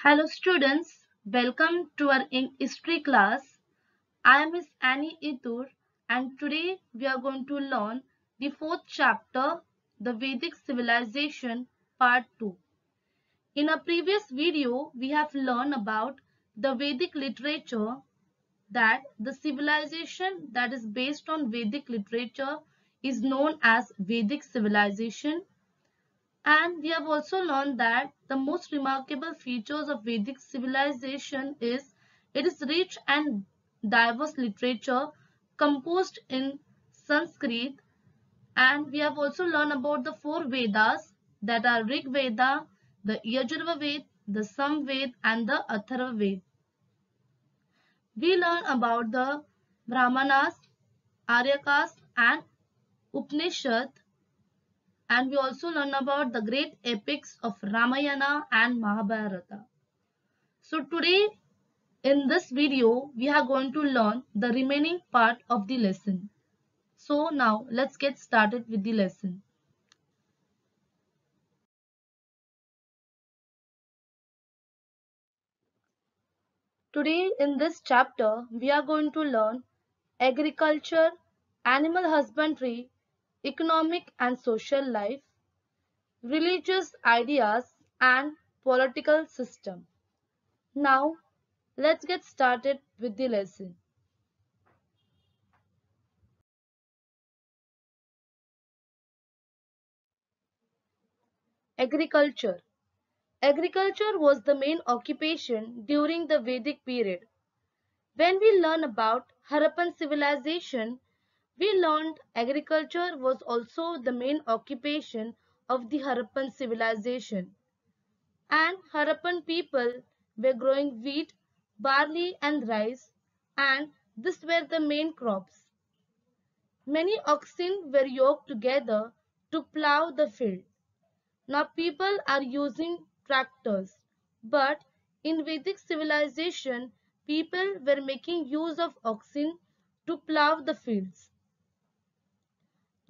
Hello students, welcome to our history class. I am Miss Annie Itur and today we are going to learn the fourth chapter, the Vedic Civilization Part 2. In a previous video, we have learned about the Vedic literature, that the civilization that is based on Vedic literature is known as Vedic civilization. And we have also learned that the most remarkable features of Vedic civilization is its rich and diverse literature composed in Sanskrit. And we have also learned about the four Vedas, that are Rig Veda, the Yajurveda Veda, the Samved and the Atharva Veda. We learn about the Brahmanas, Aryakas and Upanishad, and we also learn about the great epics of Ramayana and Mahabharata. So today in this video we are going to learn the remaining part of the lesson. So now let's get started with the lesson. Today in this chapter we are going to learn agriculture, animal husbandry, economic and social life, religious ideas and political system. Now let's get started with the lesson. Agriculture. Agriculture was the main occupation during the Vedic period. When we learn about Harappan civilization, we learned agriculture was also the main occupation of the Harappan civilization. And Harappan people were growing wheat, barley and rice, and these were the main crops. Many oxen were yoked together to plow the field. Now people are using tractors, but in Vedic civilization, people were making use of oxen to plow the fields.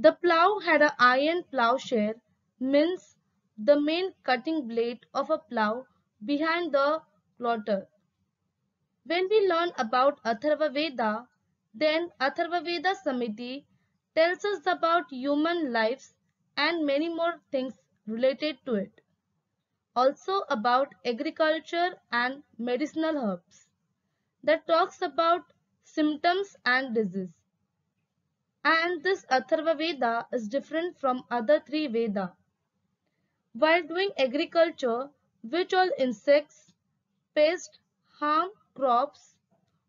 The plow had an iron plowshare, means the main cutting blade of a plow behind the plotter. When we learn about Atharva Veda, then Atharva Veda Samiti tells us about human lives and many more things related to it. Also about agriculture and medicinal herbs, that talks about symptoms and disease. And this Atharva Veda is different from other three Veda. While doing agriculture, which all insects, pests, harm crops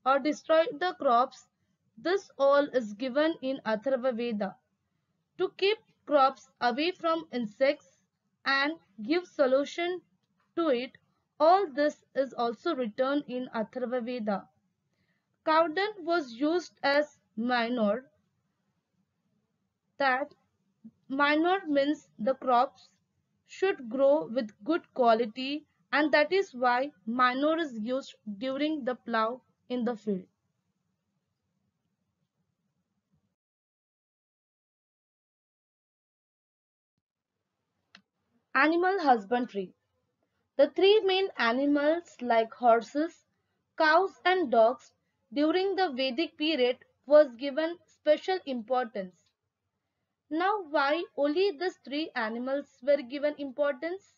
or destroy the crops, this all is given in Atharva Veda. To keep crops away from insects and give solution to it, all this is also written in Atharva Veda. Cow dung was used as manure. That manure means the crops should grow with good quality, and that is why manure is used during the plough in the field. Animal husbandry. The three main animals like horses, cows and dogs during the Vedic period was given special importance. Now why only these three animals were given importance?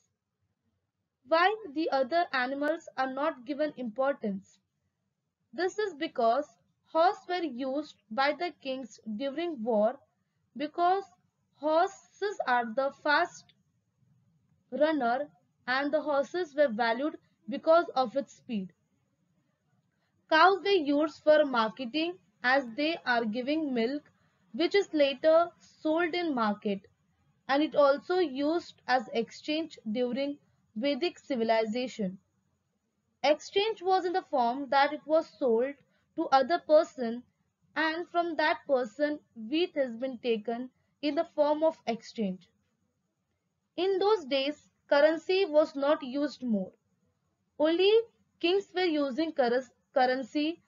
Why the other animals are not given importance? This is because horses were used by the kings during war, because horses are the fast runner and the horses were valued because of its speed. Cows were used for marketing as they are giving milk which is later sold in market, and it also used as exchange during Vedic civilization. Exchange was in the form that it was sold to other person, and from that person wheat has been taken in the form of exchange. In those days currency was not used more. Only kings were using currency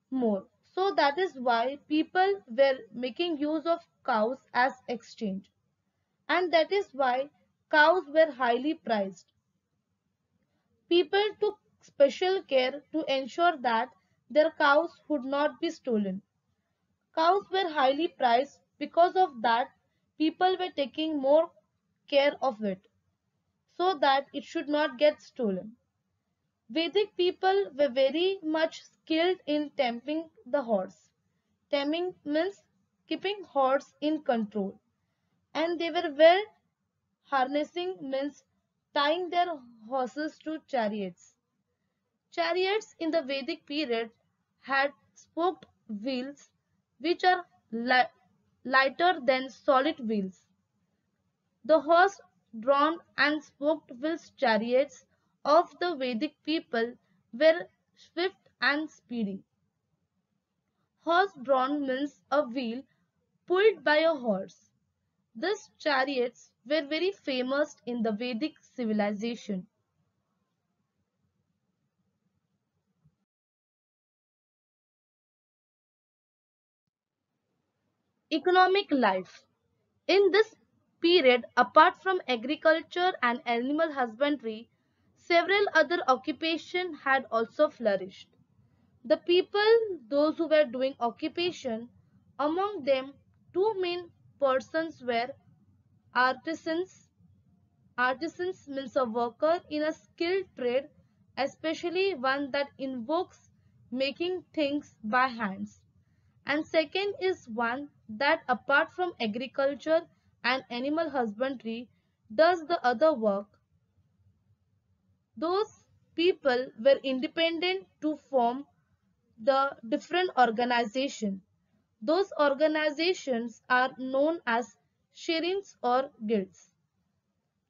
more. So that is why people were making use of cows as exchange. And that is why cows were highly prized. People took special care to ensure that their cows would not be stolen. Cows were highly prized because of that people were taking more care of it so that it should not get stolen. Vedic people were very much skilled in taming the horse. Taming means keeping horse in control, and they were well harnessing means tying their horses to chariots. Chariots in the Vedic period had spoked wheels which are lighter than solid wheels. The horse drawn and spoked wheels chariots of the Vedic people were swift and speedy. Horse drawn means a wheel pulled by a horse. These chariots were very famous in the Vedic civilization. Economic life. In this period, apart from agriculture and animal husbandry, several other occupations had also flourished. The people, those who were doing occupation, among them, two main persons were artisans. Artisans means a worker in a skilled trade, especially one that invokes making things by hands. And second is one that apart from agriculture and animal husbandry does the other work. Those people were independent to form the different organization. Those organizations are known as shirins or guilds.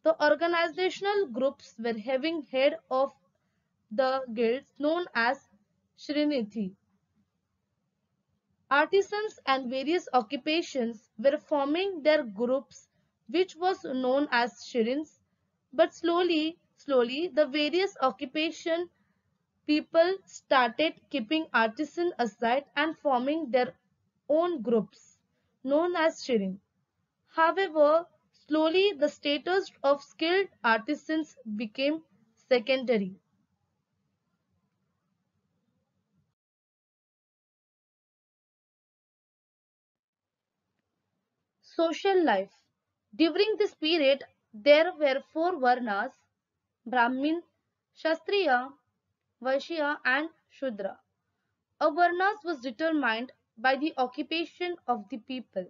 The organizational groups were having head of the guilds known as Shriniti. Artisans and various occupations were forming their groups which was known as shirins, but slowly the various occupation people started keeping artisan aside and forming their own groups known as shirin. However, slowly the status of skilled artisans became secondary. Social life. During this period, there were four Varnas: Brahmin, Kshatriya, Vaishya, and Shudra. A Varnas was determined by the occupation of the people.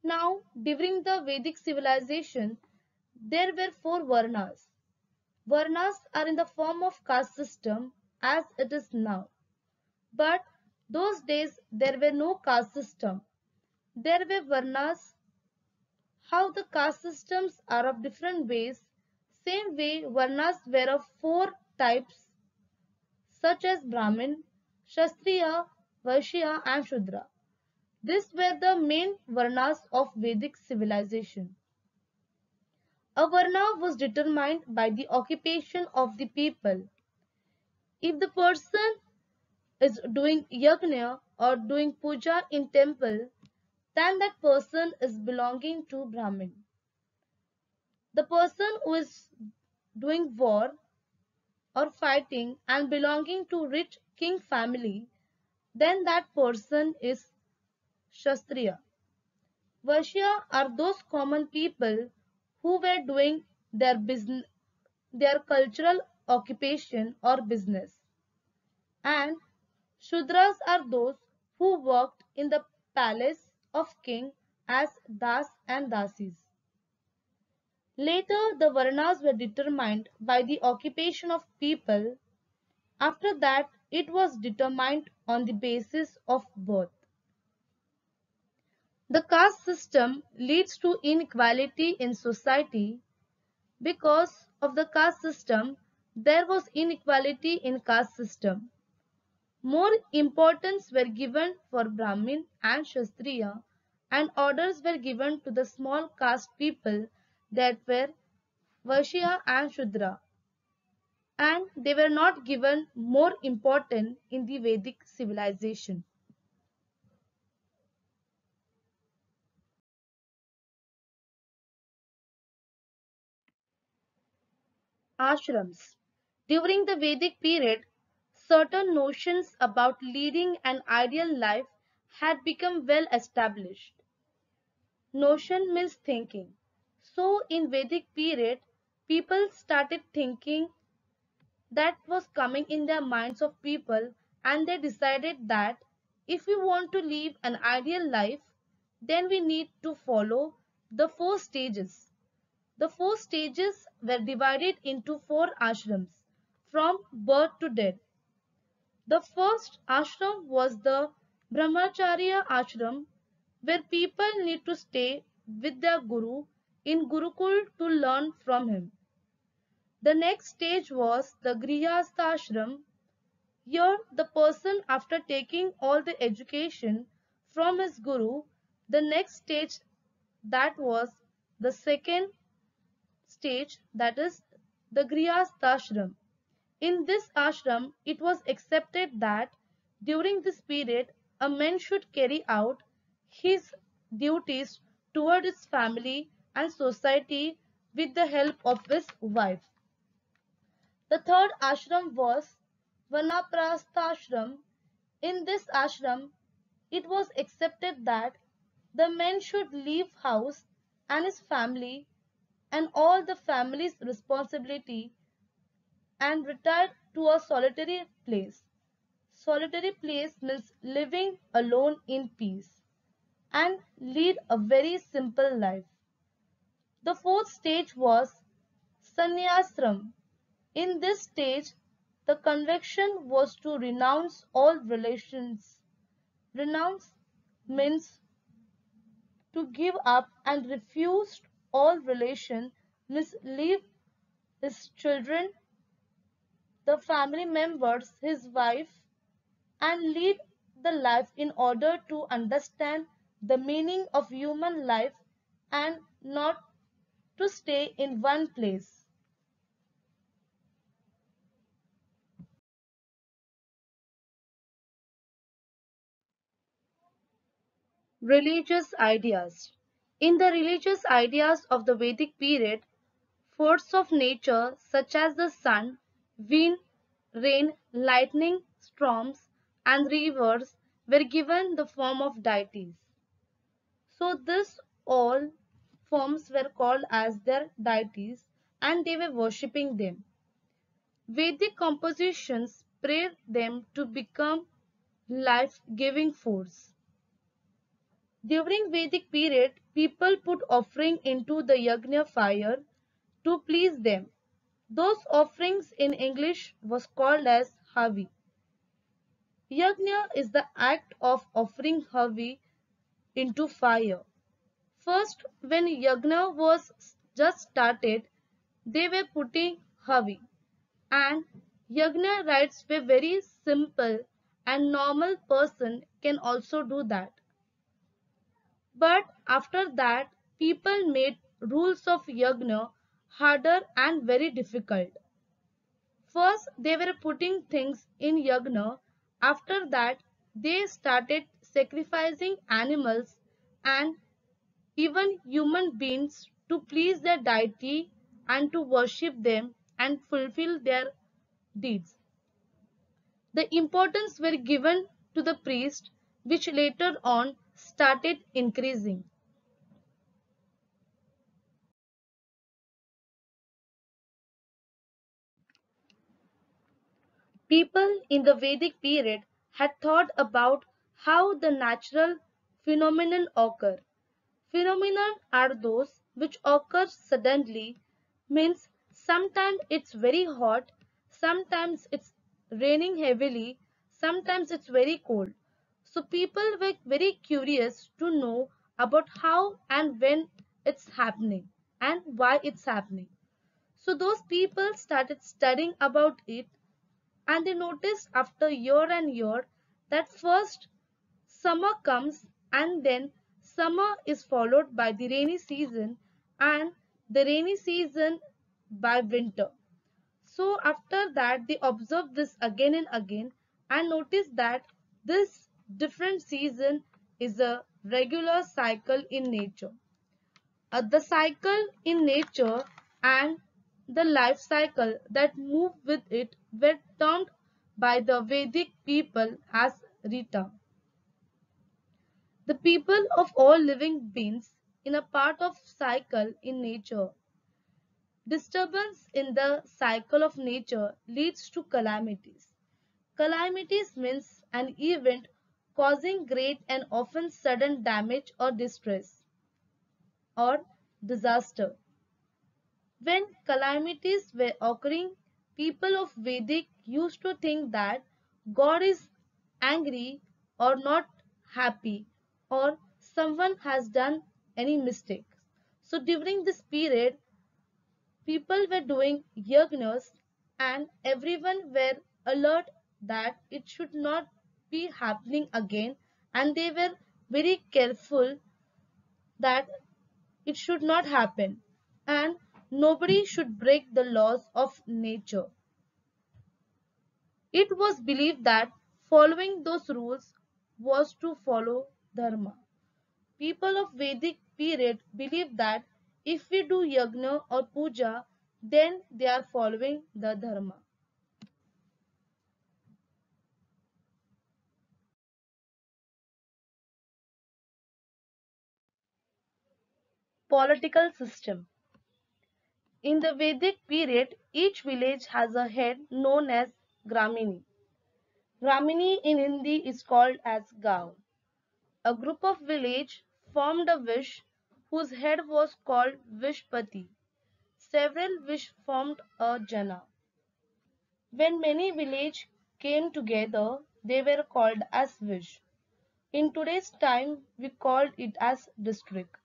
Now, during the Vedic civilization, there were four Varnas. Varnas are in the form of caste system as it is now. But those days there were no caste system. There were Varnas. How the caste systems are of different ways, same way Varnas were of four types such as Brahmin, Kshatriya, Vaishya and Shudra. These were the main Varnas of Vedic civilization. A Varna was determined by the occupation of the people. If the person is doing yajna or doing puja in temple, then that person is belonging to Brahmin. The person who is doing war or fighting and belonging to rich king family, then that person is Kshatriya. Vaishya are those common people who were doing their business, their cultural occupation or business. And Shudras are those who worked in the palace of king as das and dasis. Later, the Varnas were determined by the occupation of people. After that, it was determined on the basis of birth. The caste system leads to inequality in society. Because of the caste system, there was inequality in caste system. More importance were given for Brahmin and Kshatriya, and orders were given to the small caste people that were Vaishya and Shudra, and they were not given more important in the Vedic civilization. Ashrams. During the Vedic period, certain notions about leading an ideal life had become well established. Notion means thinking. So in Vedic period, people started thinking that was coming in their minds of people, and they decided that if we want to live an ideal life, then we need to follow the four stages. The four stages were divided into four ashrams from birth to death. The first ashram was the Brahmacharya ashram, where people need to stay with their guru in Gurukul to learn from him. The next stage was the Grihastha ashram. Here, the person, after taking all the education from his guru, the next stage, that was the second stage, that is the Grihastha ashram. In this ashram, it was accepted that during this period, a man should carry out his duties toward his family and society with the help of his wife. The third ashram was Vanaprastha ashram. In this ashram, it was accepted that the man should leave house and his family and all the family's responsibility and retire to a solitary place. Solitary place means living alone in peace and lead a very simple life. The fourth stage was sannyasram. In this stage, the conviction was to renounce all relations. Renounce means to give up, and refuse all relation means leave his children, the family members, his wife, and lead the life in order to understand the meaning of human life and not to stay in one place. Religious ideas. In the religious ideas of the Vedic period, forces of nature such as the sun, wind, rain, lightning, storms, and rivers were given the form of deities. So this all forms were called as their deities, and they were worshipping them. Vedic compositions prayed them to become life-giving force. During Vedic period, people put offering into the yajna fire to please them. Those offerings in English was called as havi. Yajna is the act of offering havi into fire. First, when yajna was just started, they were putting havi, and yajna rites were very simple, and normal person can also do that. But after that, people made rules of yajna harder and very difficult. First, they were putting things in yajna. After that, they started sacrificing animals and even human beings to please their deity and to worship them and fulfill their deeds. The importance were given to the priest, which later on started increasing. People in the Vedic period had thought about how the natural phenomenon occur. Phenomena are those which occur suddenly, means sometimes it's very hot, sometimes it's raining heavily, sometimes it's very cold. So people were very curious to know about how and when it's happening and why it's happening. So those people started studying about it, and they noticed after year and year that first summer comes, and then summer is followed by the rainy season, and the rainy season by winter. So after that they observe this again and again and notice that this different season is a regular cycle in nature. The cycle in nature and the life cycle that move with it were termed by the Vedic people as Rita. The people of all living beings in a part of cycle in nature. Disturbance in the cycle of nature leads to calamities. Calamities means an event causing great and often sudden damage or distress or disaster. When calamities were occurring, people of Vedic used to think that God is angry or not happy or someone has done any mistake. So during this period, people were doing yagnas and everyone were alert that it should not be happening again, and they were very careful that it should not happen and nobody should break the laws of nature. It was believed that following those rules was to follow dharma. People of Vedic period believed that if we do yagna or puja, then they are following the dharma. Political system. In the Vedic period, each village has a head known as Gramini. Gramini in Hindi is called as Gaon. A group of village formed a Vish whose head was called Vishpati. Several Vish formed a Jana. When many village came together, they were called as Vish. In today's time, we called it as district.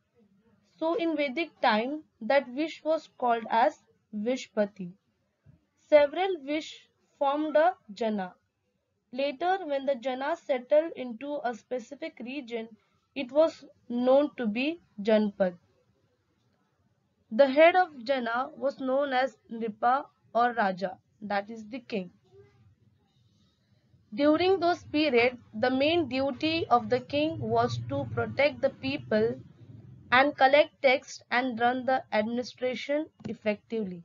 So in Vedic time, that Vish was called as Vishpati. Several Vish formed a Jana. Later, when the Jana settled into a specific region, it was known to be Janpad. The head of Jana was known as Nipa or Raja, that is the king. During those periods, the main duty of the king was to protect the people and collect tax and run the administration effectively.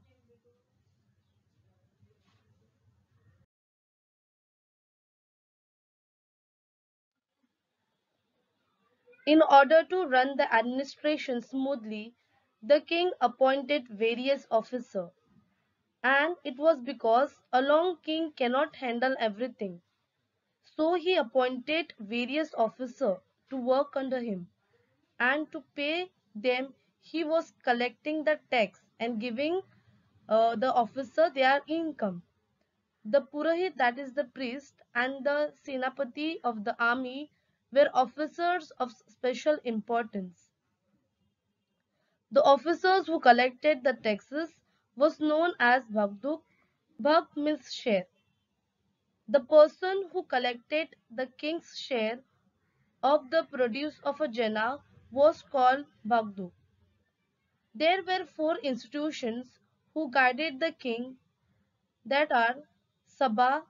In order to run the administration smoothly, the king appointed various officers, and it was because a long king cannot handle everything. So he appointed various officers to work under him, and to pay them he was collecting the tax and giving the officer their income. The Purohit, that is the priest, and the Senapati of the army were officers of special importance. The officers who collected the taxes was known as Bhagduk. Bhag means share. The person who collected the king's share of the produce of a jana was called Bhagduk. There were four institutions who guided the king, that are Sabha,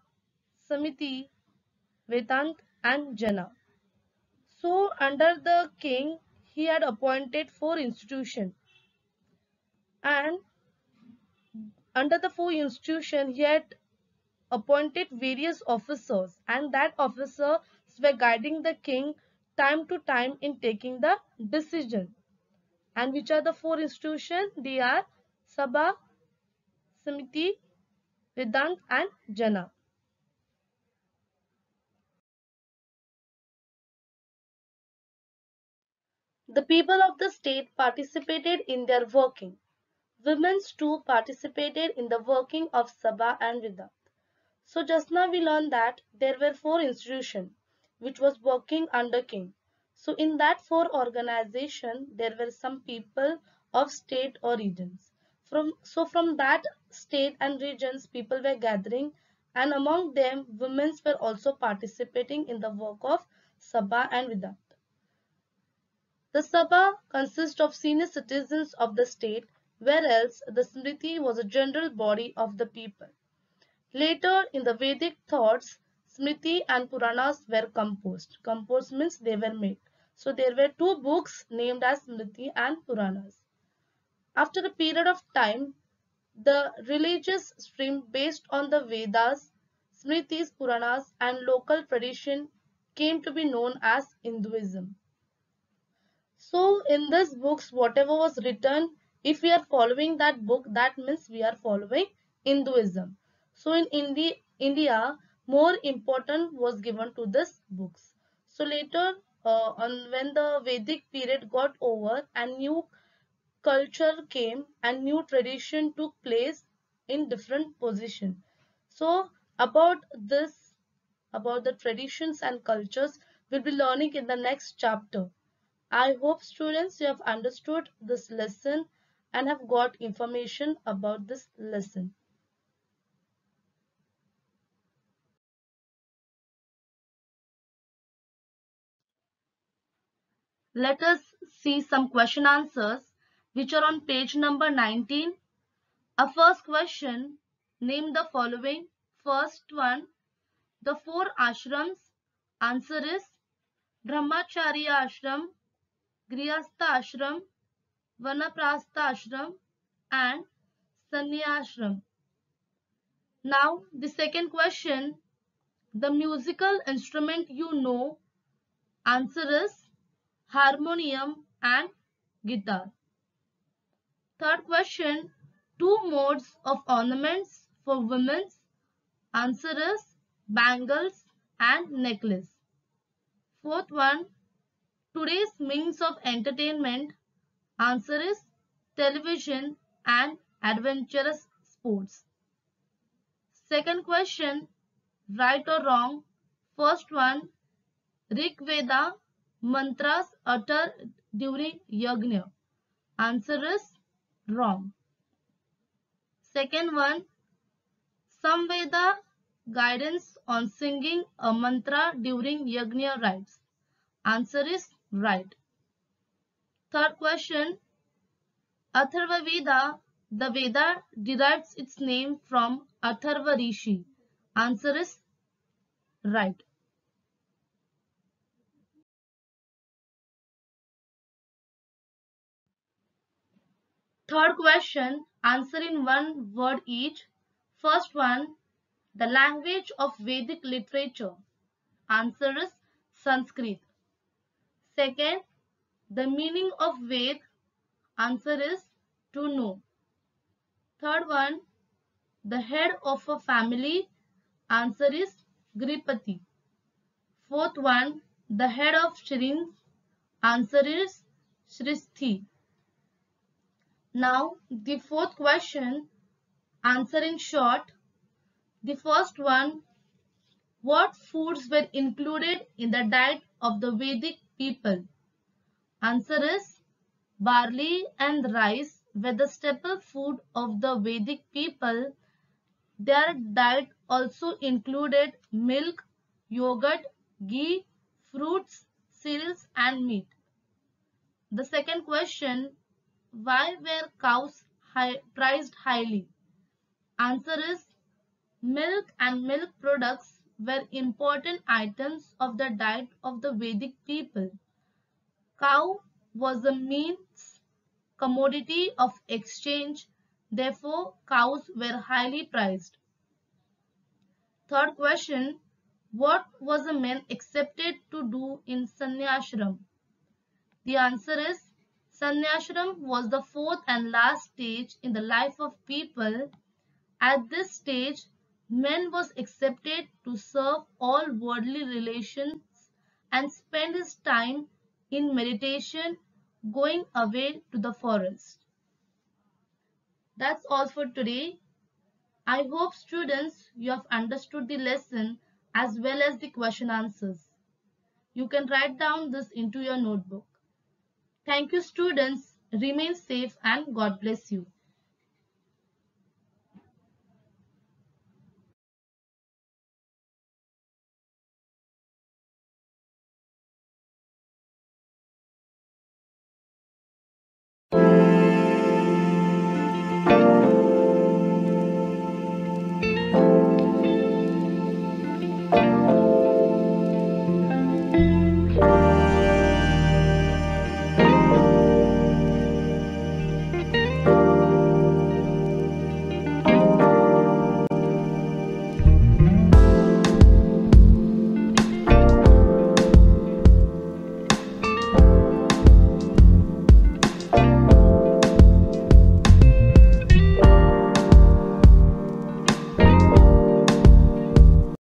Samiti, Vedant and Jana. So under the king he had appointed four institutions, and under the four institutions he had appointed various officers, and that officers were guiding the king time to time in taking the decision. And which are the four institutions? They are Sabha, Samiti, Vedant and Jana. The people of the state participated in their working. Women too participated in the working of Sabha and Vedant. So just now we learned that there were four institutions which was working under king. So in that four organization there were some people of state or regions. From that state and regions people were gathering, and among them women were also participating in the work of Sabha and Vidant. The Sabha consists of senior citizens of the state, whereas the Smriti was a general body of the people. Later in the Vedic thoughts, Smriti and Puranas were composed. Composed means they were made. So there were two books named as Smriti and Puranas. After a period of time, The religious stream based on the Vedas, Smritis, Puranas, and local tradition came to be known as Hinduism. So, in this books, whatever was written, if we are following that book, that means we are following Hinduism. So, in India, more important was given to this books. So later, on when the Vedic period got over and new culture came and new tradition took place in different position. So about this, about the traditions and cultures, we'll be learning in the next chapter. I hope students you have understood this lesson and have got information about this lesson. Let us see some question answers which are on page number 19. A first question, name the following. First one, the four ashrams. Answer is Brahmacharya ashram, Grihastha ashram, Vanaprastha ashram and Sannyashram. Now the second question, the musical instrument you know. Answer is harmonium and guitar. Third question, two modes of ornaments for women. Answer is bangles and necklace. Fourth one, today's means of entertainment. Answer is television and adventurous sports. Second question, right or wrong? First one, Rig Veda mantras uttered during yajna. Answer is wrong. Second one, Samveda guidance on singing a mantra during yajna rites. Answer is right. Third question, Atharva Veda. The Veda derives its name from Atharva Rishi. Answer is right. Third question, answer in one word each. First one, the language of Vedic literature. Answer is Sanskrit. Second, the meaning of Ved. Answer is to know. Third one, the head of a family. Answer is Gripati. Fourth one, the head of Shrins. Answer is Shristi. Now, the fourth question, answer in short. The first one, what foods were included in the diet of the Vedic people? Answer is barley and rice were the staple food of the Vedic people. Their diet also included milk, yogurt, ghee, fruits, cereals and meat. The second question, why were cows prized highly? Answer is milk and milk products were important items of the diet of the Vedic people. Cow was a means commodity of exchange, therefore cows were highly prized. Third question, what was a man accepted to do in Sannyashram? The answer is Sannyashram was the fourth and last stage in the life of people. At this stage, man was accepted to serve all worldly relations and spend his time in meditation, going away to the forest. That's all for today. I hope students you have understood the lesson as well as the question answers. You can write down this into your notebook. Thank you students. Remain safe and God bless you.